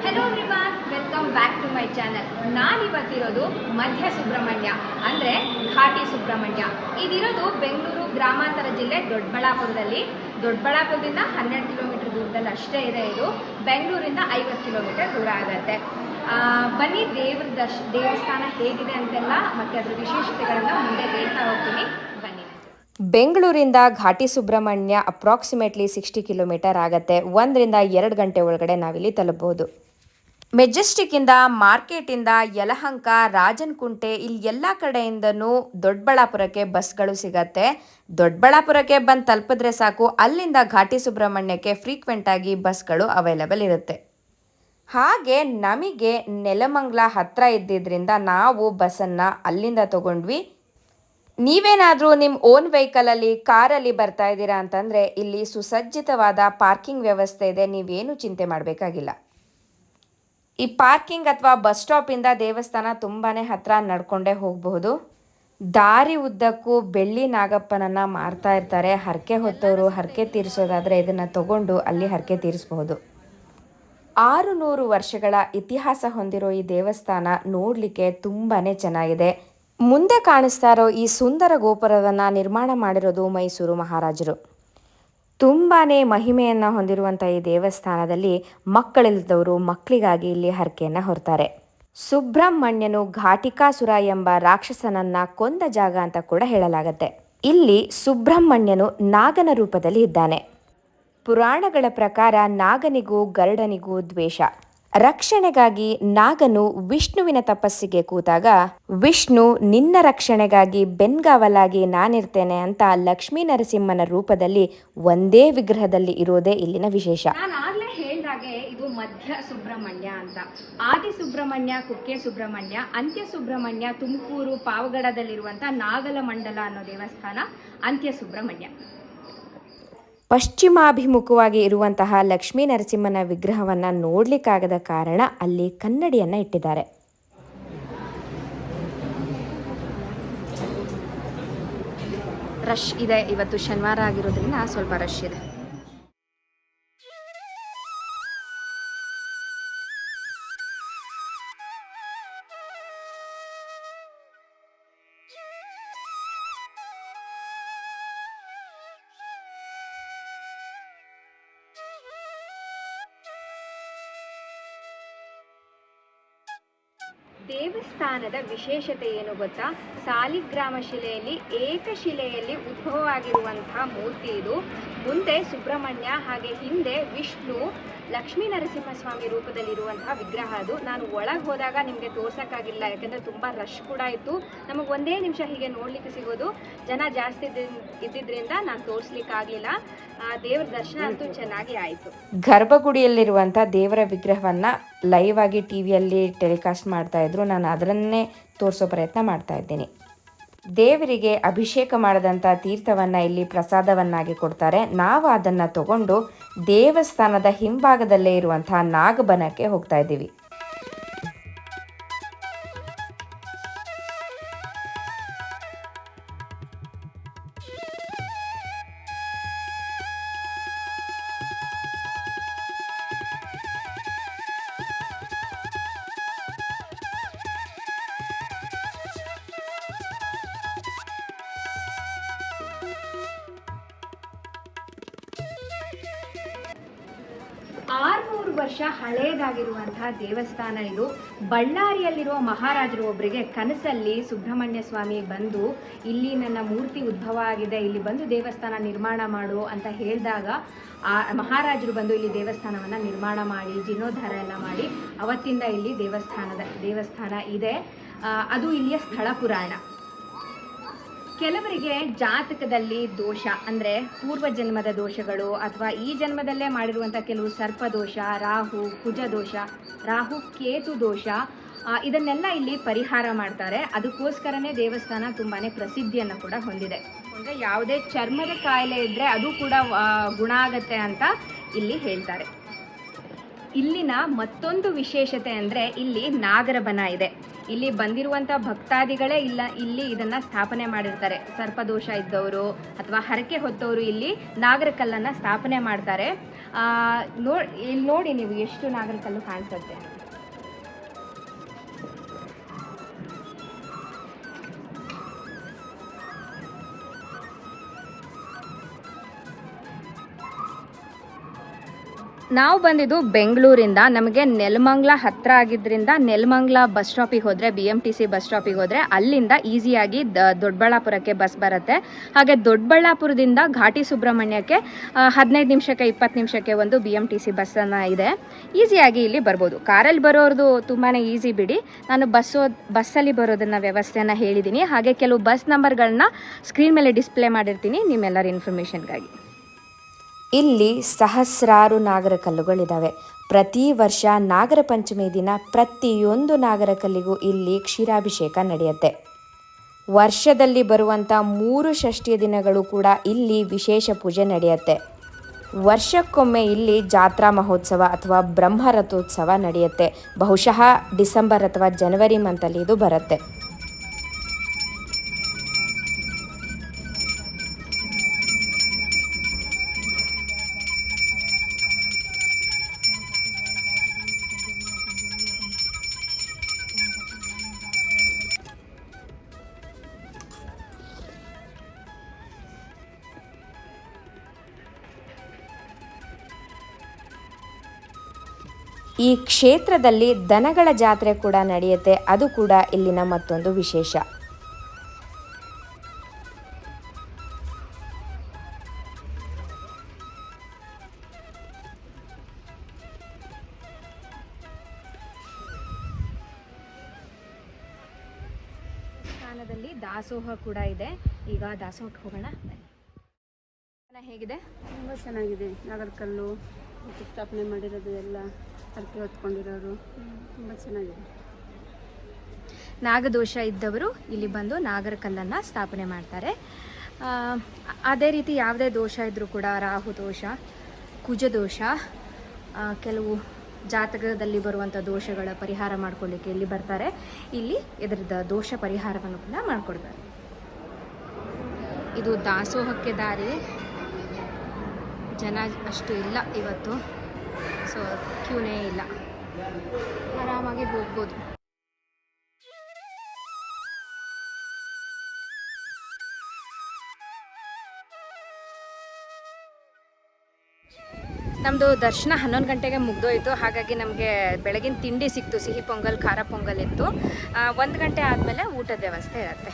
Hello everyone, welcome back to my channel. ನಾನಿವತ್ತಿರೋದು ಮಧ್ಯ ಸುಬ್ರಹ್ಮಣ್ಯ ಅಂದರೆ ಘಾಟಿ ಸುಬ್ರಹ್ಮಣ್ಯ. ಇದಿರೋದು ಬೆಂಗಳೂರು ಗ್ರಾಮಾಂತರ ಜಿಲ್ಲೆ ದೊಡ್ಡಬಳ್ಳಾಪುರದಲ್ಲಿ. ದೊಡ್ಡಬಳ್ಳಾಪುರದಿಂದ 12 ಕಿಲೋಮೀಟರ್ ದೂರದಲ್ಲಿ ಅಷ್ಟೇ ಇದೆ. ಇದು ಬೆಂಗಳೂರಿಂದ 50 ಕಿಲೋಮೀಟರ್ ದೂರ ಆಗುತ್ತೆ. ಬನ್ನಿ, ದೇವಸ್ಥಾನ ಹೇಗಿದೆ ಅಂತೆಲ್ಲ ಮತ್ತು ಅದರ ವಿಶೇಷತೆಗಳನ್ನು ಮುಂದೆ ಹೇಳ್ತಾ ಹೋಗ್ತೀನಿ. ಬನ್ನಿ. ಬೆಂಗಳೂರಿಂದ ಘಾಟಿ ಸುಬ್ರಹ್ಮಣ್ಯ ಅಪ್ರಾಕ್ಸಿಮೇಟ್ಲಿ 60 ಕಿಲೋಮೀಟರ್ ಆಗುತ್ತೆ. 1-2 ಗಂಟೆ ಒಳಗಡೆ ನಾವಿಲ್ಲಿ ತಲುಪಬಹುದು. ಮೆಜೆಸ್ಟಿಕ್ಕಿಂದ, ಮಾರ್ಕೆಟಿಂದ, ಯಲಹಂಕ, ರಾಜನಕುಂಟೆ ಇಲ್ಲಿ ಎಲ್ಲ ಕಡೆಯಿಂದನೂ ದೊಡ್ಡಬಳ್ಳಾಪುರಕ್ಕೆ ಬಸ್ಗಳು ಸಿಗತ್ತೆ. ದೊಡ್ಡಬಳ್ಳಾಪುರಕ್ಕೆ ಬಂದು ತಲುಪಿದ್ರೆ ಸಾಕು, ಅಲ್ಲಿಂದ ಘಾಟಿ ಸುಬ್ರಹ್ಮಣ್ಯಕ್ಕೆ ಫ್ರೀಕ್ವೆಂಟಾಗಿ ಬಸ್ಗಳು ಅವೈಲಬಲ್ ಇರುತ್ತೆ. ಹಾಗೆ ನಮಗೆ ನೆಲಮಂಗಲ ಹತ್ತಿರ ಇದ್ದಿದ್ದರಿಂದ ನಾವು ಬಸ್ಸನ್ನು ಅಲ್ಲಿಂದ ತಗೊಂಡ್ವಿ. ನೀವೇನಾದರೂ ನಿಮ್ಮ ಓನ್ ವೆಹಿಕಲಲ್ಲಿ, ಕಾರಲ್ಲಿ ಬರ್ತಾ ಇದ್ದೀರಾ ಅಂತಂದರೆ ಇಲ್ಲಿ ಸುಸಜ್ಜಿತವಾದ ಪಾರ್ಕಿಂಗ್ ವ್ಯವಸ್ಥೆ ಇದೆ. ನೀವೇನು ಚಿಂತೆ ಮಾಡಬೇಕಾಗಿಲ್ಲ. ಈ ಪಾರ್ಕಿಂಗ್ ಅಥವಾ ಬಸ್ ಸ್ಟಾಪಿಂದ ದೇವಸ್ಥಾನ ತುಂಬಾ ಹತ್ತಿರ ನಡ್ಕೊಂಡೇ ಹೋಗಬಹುದು. ದಾರಿ ಉದ್ದಕ್ಕೂ ಬೆಳ್ಳಿ ನಾಗಪ್ಪನನ್ನು ಮಾರ್ತಾ ಇರ್ತಾರೆ. ಹರಕೆ ಹೊತ್ತವರು ಹರಕೆ ತೀರಿಸೋದಾದರೆ ಇದನ್ನು ತಗೊಂಡು ಅಲ್ಲಿ ಹರಕೆ ತೀರಿಸಬಹುದು. 600 ವರ್ಷಗಳ ಇತಿಹಾಸ ಹೊಂದಿರೋ ಈ ದೇವಸ್ಥಾನ ನೋಡಲಿಕ್ಕೆ ತುಂಬಾ ಚೆನ್ನಾಗಿದೆ. ಮುಂದೆ ಕಾಣಿಸ್ತಾ ಇರೋ ಈ ಸುಂದರ ಗೋಪುರವನ್ನು ನಿರ್ಮಾಣ ಮಾಡಿರೋದು ಮೈಸೂರು ಮಹಾರಾಜರು. ತುಂಬಾ ಮಹಿಮೆಯನ್ನು ಹೊಂದಿರುವಂಥ ಈ ದೇವಸ್ಥಾನದಲ್ಲಿ ಮಕ್ಕಳಿಲ್ಲದವರು ಮಕ್ಕಳಿಗಾಗಿ ಇಲ್ಲಿ ಹರಕೆಯನ್ನು ಹೊರ್ತಾರೆ. ಸುಬ್ರಹ್ಮಣ್ಯನು ಘಾಟಿಕಾಸುರ ಎಂಬ ರಾಕ್ಷಸನನ್ನ ಕೊಂದ ಜಾಗ ಅಂತ ಕೂಡ ಹೇಳಲಾಗತ್ತೆ. ಇಲ್ಲಿ ಸುಬ್ರಹ್ಮಣ್ಯನು ನಾಗನ ರೂಪದಲ್ಲಿ ಇದ್ದಾನೆ. ಪುರಾಣಗಳ ಪ್ರಕಾರ ನಾಗನಿಗೂ ಗರುಡನಿಗೂ ದ್ವೇಷ. ರಕ್ಷಣೆಗಾಗಿ ನಾಗನು ವಿಷ್ಣುವಿನ ತಪಸ್ಸಿಗೆ ಕೂತಾಗ ವಿಷ್ಣು ನಿನ್ನ ರಕ್ಷಣೆಗಾಗಿ ಬೆನ್ಗಾವಲಾಗಿ ನಾನಿರ್ತೇನೆ ಅಂತ ಲಕ್ಷ್ಮೀ ನರಸಿಂಹನ ರೂಪದಲ್ಲಿ ಒಂದೇ ವಿಗ್ರಹದಲ್ಲಿ ಇರೋದೇ ಇಲ್ಲಿನ ವಿಶೇಷ. ನಾನು ಆಗ್ಲೇ ಹೇಳ್ದಾಗೆ ಇದು ಮಧ್ಯ ಸುಬ್ರಹ್ಮಣ್ಯ ಅಂತ. ಆದಿ ಸುಬ್ರಹ್ಮಣ್ಯ, ಕುಕ್ಕೆ ಸುಬ್ರಹ್ಮಣ್ಯ, ಅಂತ್ಯ ಸುಬ್ರಹ್ಮಣ್ಯ ತುಮಕೂರು ಪಾವಗಡದಲ್ಲಿರುವಂಥ ನಾಗಲಮಂಡಲ ಅನ್ನೋ ದೇವಸ್ಥಾನ ಅಂತ್ಯ ಸುಬ್ರಹ್ಮಣ್ಯ. ಪಶ್ಚಿಮಾಭಿಮುಖವಾಗಿ ಇರುವಂತಹ ಲಕ್ಷ್ಮೀ ನರಸಿಂಹನ ವಿಗ್ರಹವನ್ನು ನೋಡಲಿಕ್ಕಾಗದ ಕಾರಣ ಅಲ್ಲಿ ಕನ್ನಡಿಯನ್ನು ಇಟ್ಟಿದ್ದಾರೆ. ರಶ್ ಇದೆ. ಇವತ್ತು ಶನಿವಾರ ಆಗಿರೋದ್ರಿಂದ ಸ್ವಲ್ಪ ರಶ್ ಇದೆ. ದೇವಸ್ಥಾನದ ವಿಶೇಷತೆ ಏನು ಗೊತ್ತಾ? ಸಾಲಿಗ್ರಾಮ ಶಿಲೆಯಲ್ಲಿ ಏಕಶಿಲೆಯಲ್ಲಿ ಉದ್ಭವವಾಗಿರುವಂತಹ ಮೂರ್ತಿ ಇದು. ಮುಂದೆ ಸುಬ್ರಹ್ಮಣ್ಯ, ಹಾಗೆ ಹಿಂದೆ ವಿಷ್ಣು, ಲಕ್ಷ್ಮೀ ನರಸಿಂಹಸ್ವಾಮಿ ರೂಪದಲ್ಲಿರುವಂತಹ ವಿಗ್ರಹ ಅದು. ನಾನು ಒಳಗೆ ಹೋದಾಗ ನಿಮಗೆ ತೋರ್ಸೋಕ್ಕಾಗಿಲ್ಲ, ಯಾಕಂದರೆ ತುಂಬ ರಶ್ ಕೂಡ ಇತ್ತು. ನಮಗೆ ಒಂದೇ ನಿಮಿಷ ಹೀಗೆ ನೋಡಲಿಕ್ಕೆ ಸಿಗೋದು. ಜನ ಜಾಸ್ತಿ ಇದ್ದಿದ್ದರಿಂದ ನಾನು ತೋರಿಸ್ಲಿಕ್ಕಾಗಲಿಲ್ಲ. ದೇವರ ದರ್ಶನ ಅಂತೂ ಚೆನ್ನಾಗಿ ಆಯಿತು. ಗರ್ಭಗುಡಿಯಲ್ಲಿರುವಂಥ ದೇವರ ವಿಗ್ರಹವನ್ನು ಲೈವ್ ಆಗಿ ಟಿವಿಯಲ್ಲಿ ಟೆಲಿಕಾಸ್ಟ್ ಮಾಡ್ತಾ ಇದ್ರು. ನಾನು ಅದನ್ನೇ ತೋರಿಸೋ ಪ್ರಯತ್ನ ಮಾಡ್ತಾ ಇದ್ದೀನಿ. ದೇವರಿಗೆ ಅಭಿಷೇಕ ಮಾಡಿದಂಥ ತೀರ್ಥವನ್ನು ಇಲ್ಲಿ ಪ್ರಸಾದವನ್ನಾಗಿ ಕೊಡ್ತಾರೆ. ನಾವು ಅದನ್ನು ತಗೊಂಡು ದೇವಸ್ಥಾನದ ಹಿಂಭಾಗದಲ್ಲೇ ಇರುವಂತಹ ನಾಗಬನಕ್ಕೆ ಹೋಗ್ತಾ ಇದ್ದೀವಿ. ವರ್ಷ ಹಳೇದಾಗಿರುವಂತಹ ದೇವಸ್ಥಾನ ಇದು. ಬಳ್ಳಾರಿಯಲ್ಲಿರುವ ಮಹಾರಾಜರು ಒಬ್ಬರಿಗೆ ಕನಸಲ್ಲಿ ಸುಬ್ರಹ್ಮಣ್ಯ ಸ್ವಾಮಿ ಬಂದು ಇಲ್ಲಿ ನನ್ನ ಮೂರ್ತಿ ಉದ್ಭವ ಆಗಿದೆ, ಇಲ್ಲಿ ಬಂದು ದೇವಸ್ಥಾನ ನಿರ್ಮಾಣ ಮಾಡು ಅಂತ ಹೇಳಿದಾಗ ಆ ಮಹಾರಾಜರು ಬಂದು ಇಲ್ಲಿ ದೇವಸ್ಥಾನವನ್ನು ನಿರ್ಮಾಣ ಮಾಡಿ ಜೀರ್ಣೋದ್ಧಾರ ಎಲ್ಲ ಮಾಡಿ ಅವತ್ತಿಂದ ಇಲ್ಲಿ ದೇವಸ್ಥಾನ ಇದೆ. ಅದು ಇಲ್ಲಿಯ ಸ್ಥಳ ಪುರಾಣ. ಕೆಲವರಿಗೆ ಜಾತಕದಲ್ಲಿ ದೋಷ ಅಂದರೆ ಪೂರ್ವ ಜನ್ಮದ ದೋಷಗಳು ಅಥವಾ ಈ ಜನ್ಮದಲ್ಲೇ ಮಾಡಿರುವಂಥ ಕೆಲವು ಸರ್ಪದೋಷ, ರಾಹು ಕುಜ ದೋಷ, ರಾಹು ಕೇತು ದೋಷ, ಇದನ್ನೆಲ್ಲ ಇಲ್ಲಿ ಪರಿಹಾರ ಮಾಡ್ತಾರೆ. ಅದಕ್ಕೋಸ್ಕರನೇ ದೇವಸ್ಥಾನ ತುಂಬಾ ಪ್ರಸಿದ್ಧಿಯನ್ನು ಕೂಡ ಹೊಂದಿದೆ. ಅಂದರೆ ಯಾವುದೇ ಚರ್ಮದ ಕಾಯಿಲೆ ಇದ್ದರೆ ಅದು ಕೂಡ ಗುಣ ಆಗತ್ತೆ ಅಂತ ಇಲ್ಲಿ ಹೇಳ್ತಾರೆ. ಇಲ್ಲಿನ ಮತ್ತೊಂದು ವಿಶೇಷತೆ ಅಂದರೆ ಇಲ್ಲಿ ನಾಗರ ಬನ ಇದೆ. ಇಲ್ಲಿ ಬಂದಿರುವಂಥ ಭಕ್ತಾದಿಗಳೇ ಇಲ್ಲಿ ಇದನ್ನು ಸ್ಥಾಪನೆ ಮಾಡಿರ್ತಾರೆ. ಸರ್ಪದೋಷ ಇದ್ದವರು ಅಥವಾ ಹರಕೆ ಹೊತ್ತವರು ಇಲ್ಲಿ ನಾಗರ ಕಲ್ಲನ್ನು ಸ್ಥಾಪನೆ ಮಾಡ್ತಾರೆ. ಇಲ್ಲಿ ನೋಡಿ ನೀವು ಎಷ್ಟು ನಾಗರಕಲ್ಲು ಕಾಣಿಸುತ್ತೆ. ನಾವು ಬಂದಿದ್ದು ಬೆಂಗಳೂರಿಂದ. ನಮಗೆ ನೆಲಮಂಗಲ ಹತ್ತಿರ ಆಗಿದ್ದರಿಂದ ನೆಲಮಂಗಲ ಬಸ್ ಸ್ಟಾಪಿಗೆ ಹೋದರೆ, BMTC ಬಸ್ ಸ್ಟಾಪಿಗೆ ಹೋದರೆ ಅಲ್ಲಿಂದ ಈಸಿಯಾಗಿ ದೊಡ್ಡಬಳ್ಳಾಪುರಕ್ಕೆ ಬಸ್ ಬರುತ್ತೆ. ಹಾಗೆ ದೊಡ್ಡಬಳ್ಳಾಪುರದಿಂದ ಘಾಟಿ ಸುಬ್ರಹ್ಮಣ್ಯಕ್ಕೆ 15 ನಿಮಿಷಕ್ಕೆ 20 ನಿಮಿಷಕ್ಕೆ ಒಂದು BMTC ಬಸ್ಸನ್ನು ಇದೆ. ಈಸಿಯಾಗಿ ಇಲ್ಲಿ ಬರ್ಬೋದು. ಕಾರಲ್ಲಿ ಬರೋರ್ದು ತುಂಬಾ ಈಸಿ ಬಿಡಿ. ನಾನು ಬಸ್ಸಲ್ಲಿ ಬರೋದನ್ನು ವ್ಯವಸ್ಥೆಯನ್ನು ಹೇಳಿದ್ದೀನಿ. ಹಾಗೆ ಕೆಲವು ಬಸ್ ನಂಬರ್ಗಳನ್ನ ಸ್ಕ್ರೀನ್ ಮೇಲೆ ಡಿಸ್ಪ್ಲೇ ಮಾಡಿರ್ತೀನಿ ನಿಮ್ಮೆಲ್ಲರ ಇನ್ಫಾರ್ಮೇಷನ್ಗಾಗಿ. ಇಲ್ಲಿ ಸಹಸ್ರಾರು ನಾಗರಕಲ್ಲುಗಳಿದ್ದಾವೆ. ಪ್ರತಿ ವರ್ಷ ನಾಗರ ಪಂಚಮಿ ದಿನ ಪ್ರತಿಯೊಂದು ನಾಗರಕಲ್ಲಿಗೂ ಇಲ್ಲಿ ಕ್ಷೀರಾಭಿಷೇಕ ನಡೆಯುತ್ತೆ. ವರ್ಷದಲ್ಲಿ ಬರುವಂಥ 3 ಷಷ್ಠಿಯ ದಿನಗಳು ಕೂಡ ಇಲ್ಲಿ ವಿಶೇಷ ಪೂಜೆ ನಡೆಯುತ್ತೆ. ವರ್ಷಕ್ಕೊಮ್ಮೆ ಇಲ್ಲಿ ಜಾತ್ರಾ ಮಹೋತ್ಸವ ಅಥವಾ ಬ್ರಹ್ಮರಥೋತ್ಸವ ನಡೆಯುತ್ತೆ. ಬಹುಶಃ ಡಿಸೆಂಬರ್ ಅಥವಾ ಜನವರಿ ಮಂತಲ್ಲಿ ಇದು ಬರುತ್ತೆ. ಈ ಕ್ಷೇತ್ರದಲ್ಲಿ ದನಗಳ ಜಾತ್ರೆ ಕೂಡ ನಡೆಯುತ್ತೆ. ಅದು ಕೂಡ ಇಲ್ಲಿನ ಮತ್ತೊಂದು ವಿಶೇಷ. ಸ್ಥಾನದಲ್ಲಿ ದಾಸೋಹ ಕೂಡ ಇದೆ. ಈಗ ದಾಸೋಹಕ್ಕೆ ಹೋಗೋಣ. ಹೇಗಿದೆ? ತುಂಬ ಚೆನ್ನಾಗಿದೆ. ನಾಗರಕಲ್ಲು ಪ್ರತಿಷ್ಠಾಪನೆ ಮಾಡಿರೋದು ಎಲ್ಲ ಹರಕೆ ಹೊತ್ಕೊಂಡಿರೋರು ತುಂಬ ಚೆನ್ನಾಗಿದೆ. ನಾಗದೋಷ ಇದ್ದವರು ಇಲ್ಲಿ ಬಂದು ನಾಗರಕಲ್ಲನ್ನು ಸ್ಥಾಪನೆ ಮಾಡ್ತಾರೆ. ಅದೇ ರೀತಿ ಯಾವುದೇ ದೋಷ ಇದ್ದರೂ ಕೂಡ ರಾಹು ದೋಷ, ಕುಜದೋಷ, ಕೆಲವು ಜಾತಕದಲ್ಲಿ ಬರುವಂಥ ದೋಷಗಳ ಪರಿಹಾರ ಮಾಡ್ಕೊಳ್ಳಿಕ್ಕೆ ಇಲ್ಲಿ ಬರ್ತಾರೆ. ಇಲ್ಲಿ ಇದರದ ದೋಷ ಪರಿಹಾರವನ್ನು ಕೂಡ ಮಾಡಿಕೊಡ್ತಾರೆ. ಇದು ದಾಸೋಹಕ್ಕೆ ದಾರಿ. ಜನ ಅಷ್ಟು ಇಲ್ಲ ಇವತ್ತು, ಸೊ ಕ್ಯೂನೇ ಇಲ್ಲ, ಆರಾಮಾಗಿ ಹೋಗ್ಬೋದು. ನಮ್ಮದು ದರ್ಶನ 11 ಗಂಟೆಗೆ ಮುಗ್ದೋಯ್ತು. ಹಾಗಾಗಿ ನಮಗೆ ಬೆಳಗಿನ ತಿಂಡಿ ಸಿಕ್ತು. ಸಿಹಿ ಪೊಂಗಲ್, ಖಾರ ಪೊಂಗಲ್ ಇತ್ತು. 1 ಗಂಟೆ ಆದಮೇಲೆ ಊಟದ ವ್ಯವಸ್ಥೆ ಇರುತ್ತೆ.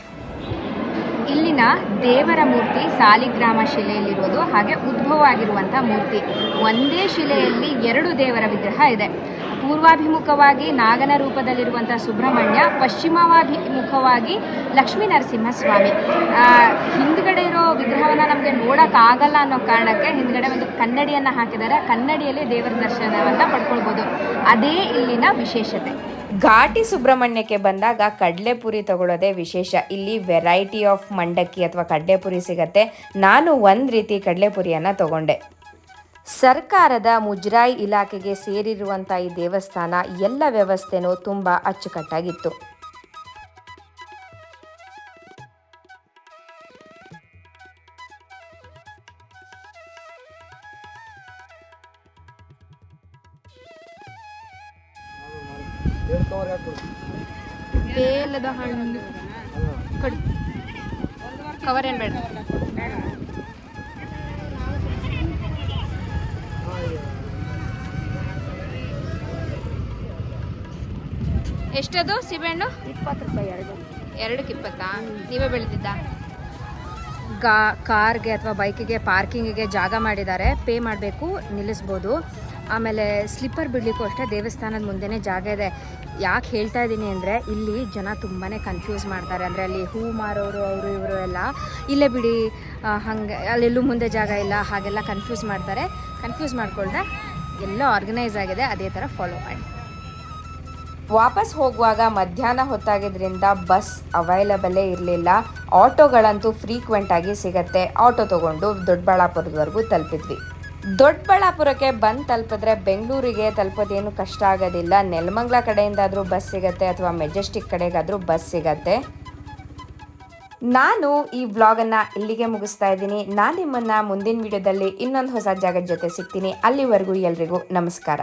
ಇಲ್ಲಿನ ದೇವರ ಮೂರ್ತಿ ಸಾಲಿಗ್ರಾಮ ಶಿಲೆಯಲ್ಲಿರೋದು. ಹಾಗೆ ಉದ್ಭವ ಆಗಿರುವಂಥ ಮೂರ್ತಿ. ಒಂದೇ ಶಿಲೆಯಲ್ಲಿ 2 ದೇವರ ವಿಗ್ರಹ ಇದೆ. ಪೂರ್ವಾಭಿಮುಖವಾಗಿ ನಾಗನ ರೂಪದಲ್ಲಿರುವಂಥ ಸುಬ್ರಹ್ಮಣ್ಯ, ಪಶ್ಚಿಮಾಭಿಮುಖವಾಗಿ ಲಕ್ಷ್ಮೀ ನರಸಿಂಹಸ್ವಾಮಿ. ಹಿಂದ್ಗಡೆ ಇರೋ ವಿಗ್ರಹವನ್ನು ನಮಗೆ ನೋಡೋಕ್ಕಾಗಲ್ಲ ಅನ್ನೋ ಕಾರಣಕ್ಕೆ ಹಿಂದ್ಗಡೆ ಒಂದು ಕನ್ನಡಿಯನ್ನು ಹಾಕಿದ್ದಾರೆ. ಕನ್ನಡಿಯಲ್ಲಿ ದೇವರ ದರ್ಶನವನ್ನು ಪಡ್ಕೊಳ್ಬೋದು. ಅದೇ ಇಲ್ಲಿನ ವಿಶೇಷತೆ. ಘಾಟಿ ಸುಬ್ರಹ್ಮಣ್ಯಕ್ಕೆ ಬಂದಾಗ ಕಡಲೆಪುರಿ ತಗೊಳ್ಳೋದೇ ವಿಶೇಷ. ಇಲ್ಲಿ ವೆರೈಟಿ ಆಫ್ ಮಂಡಕ್ಕಿ ಅಥವಾ ಕಡಲೆಪುರಿ ಸಿಗತ್ತೆ. ನಾನು ಒಂದು ರೀತಿ ಕಡಲೆಪುರಿಯನ್ನು ತಗೊಂಡೆ. ಸರ್ಕಾರದ ಮುಜರಾಯಿ ಇಲಾಖೆಗೆ ಸೇರಿರುವಂಥ ಈ ದೇವಸ್ಥಾನ ಎಲ್ಲ ವ್ಯವಸ್ಥೆನೂ ತುಂಬ ಅಚ್ಚುಕಟ್ಟಾಗಿತ್ತು. ಬೇಲದ ಹಣ್ಣು ಕೊಡಿ, ಕವರ್ ಏನು ಬೇಡ. ಎಷ್ಟದು ಸೀಬೆಹಣ್ಣು? 20 ರೂಪಾಯಿ ಎರಡಕ್ಕೆ 20. ನೀವೇ ಬೆಳೆದಿದ್ದ? ಕಾರ್ಗೆ ಅಥವಾ ಬೈಕಿಗೆ ಪಾರ್ಕಿಂಗಿಗೆ ಜಾಗ ಮಾಡಿದ್ದಾರೆ. ಪೇ ಮಾಡಬೇಕು, ನಿಲ್ಲಿಸ್ಬೋದು. ಆಮೇಲೆ ಸ್ಲಿಪ್ಪರ್ ಬಿಡಲಿಕ್ಕೂ ಅಷ್ಟೇ ದೇವಸ್ಥಾನದ ಮುಂದೆನೇ ಜಾಗ ಇದೆ. ಯಾಕೆ ಹೇಳ್ತಾ ಇದ್ದೀನಿ ಅಂದರೆ ಇಲ್ಲಿ ಜನ ತುಂಬಾ ಕನ್ಫ್ಯೂಸ್ ಮಾಡ್ತಾರೆ. ಅಂದರೆ ಅಲ್ಲಿ ಹೂ ಮಾರೋರು ಅವರು ಇವರು ಎಲ್ಲ ಇಲ್ಲೇ ಬಿಡಿ, ಹಾಗೆ ಅಲ್ಲೆಲ್ಲೂ ಮುಂದೆ ಜಾಗ ಇಲ್ಲ, ಹಾಗೆಲ್ಲ ಕನ್ಫ್ಯೂಸ್ ಮಾಡ್ತಾರೆ. ಕನ್ಫ್ಯೂಸ್ ಮಾಡಿಕೊಂಡ್ರೆ ಎಲ್ಲ ಆರ್ಗನೈಸ್ ಆಗಿದೆ, ಅದೇ ಥರ ಫಾಲೋ ಮಾಡಿ. ವಾಪಸ್ ಹೋಗುವಾಗ ಮಧ್ಯಾಹ್ನ ಹೊತ್ತಾಗಿದ್ದರಿಂದ ಬಸ್ ಅವೈಲಬಲೇ ಇರಲಿಲ್ಲ. ಆಟೋಗಳಂತೂ ಫ್ರೀಕ್ವೆಂಟಾಗಿ ಸಿಗತ್ತೆ. ಆಟೋ ತೊಗೊಂಡು ದೊಡ್ಡಬಳ್ಳಾಪುರದವರೆಗೂ ತಲುಪಿದ್ವಿ. ದೊಡ್ಡಬಳ್ಳಾಪುರಕ್ಕೆ ಬಂದು ತಲುಪಿದ್ರೆ ಬೆಂಗಳೂರಿಗೆ ತಲುಪೋದೇನು ಕಷ್ಟ ಆಗೋದಿಲ್ಲ. ನೆಲಮಂಗಲ ಕಡೆಯಿಂದಾದರೂ ಬಸ್ ಸಿಗತ್ತೆ ಅಥವಾ ಮೆಜೆಸ್ಟಿಕ್ ಕಡೆಗಾದರೂ ಬಸ್ ಸಿಗತ್ತೆ. ನಾನು ಈ ವ್ಲಾಗನ್ನು ಇಲ್ಲಿಗೆ ಮುಗಿಸ್ತಾ ಇದ್ದೀನಿ. ನಾನು ನಿಮ್ಮನ್ನು ಮುಂದಿನ ವಿಡಿಯೋದಲ್ಲಿ ಇನ್ನೊಂದು ಹೊಸ ಜಾಗದ ಜೊತೆ ಸಿಗ್ತೀನಿ. ಅಲ್ಲಿವರೆಗೂ ಎಲ್ರಿಗೂ ನಮಸ್ಕಾರ.